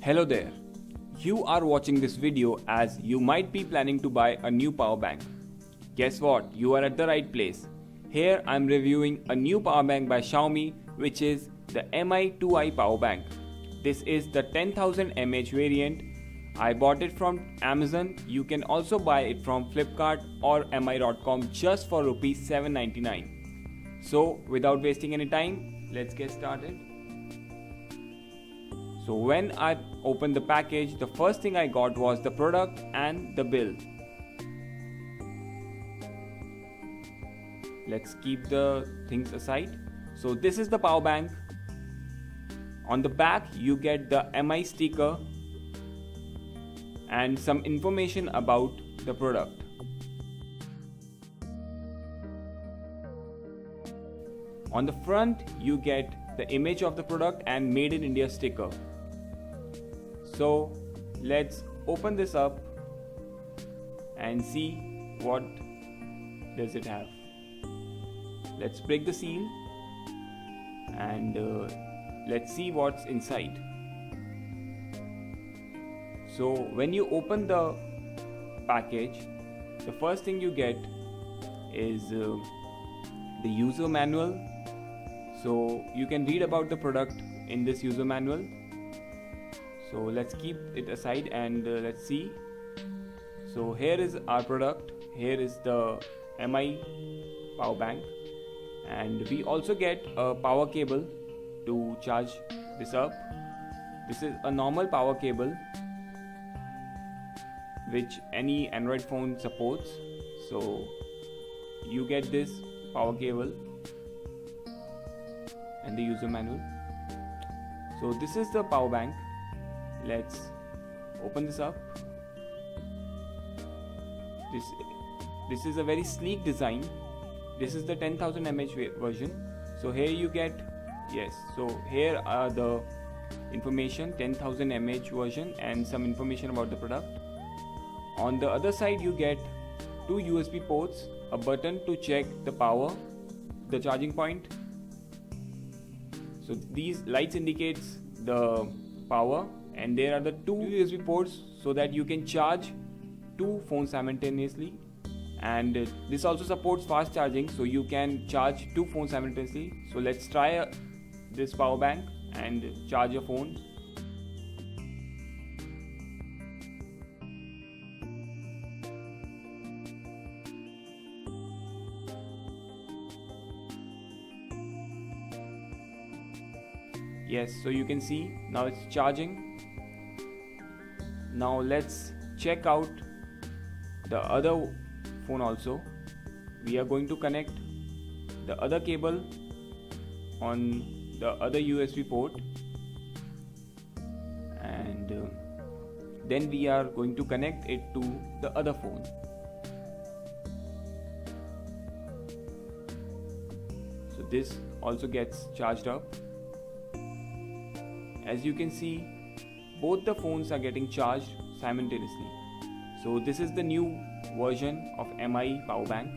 Hello there. You are watching this video as you might be planning to buy a new power bank. Guess what? You are at the right place. Here I am reviewing a new power bank by Xiaomi, which is the Mi2i power bank. This is the 10,000 mAh variant. I bought it from Amazon. You can also buy it from Flipkart or mi.com just for rupees 799. So without wasting any time, let's get started. So when I opened the package, the first thing I got was the product and the bill. Let's keep the things aside. So this is the power bank. On the back you get the Mi sticker and some information about the product. On the front you get the image of the product and Made in India sticker. So let's open this up and see what does it have. Let's break the seal and let's see what's inside. So when you open the package, the first thing you get is the user manual. So you can read about the product in this user manual. So let's keep it aside and let's see. So here is our product. Here is the Mi power bank, and we also get a power cable to charge this up. This is a normal power cable which any Android phone supports. So you get this power cable and the user manual. So this is the power bank. Let's open this up. This is a very sleek design. This is the 10,000 mAh version. So here you get, so here are the information, 10,000 mAh version and some information about the product. On the other side you get two USB ports, a button to check the power, the charging point. So these lights indicates the power, and there are the two USB ports so that you can charge two phones simultaneously. And this also supports fast charging, so you can charge two phones simultaneously. So let's try this power bank and charge your phone. Yes, so you can see now it's charging. Now let's check out the other phone also. We are going to connect the other cable on the other USB port, and then we are going to connect it to the other phone. So this also gets charged up. As you can see, both the phones are getting charged simultaneously. So this is the new version of Mi power bank.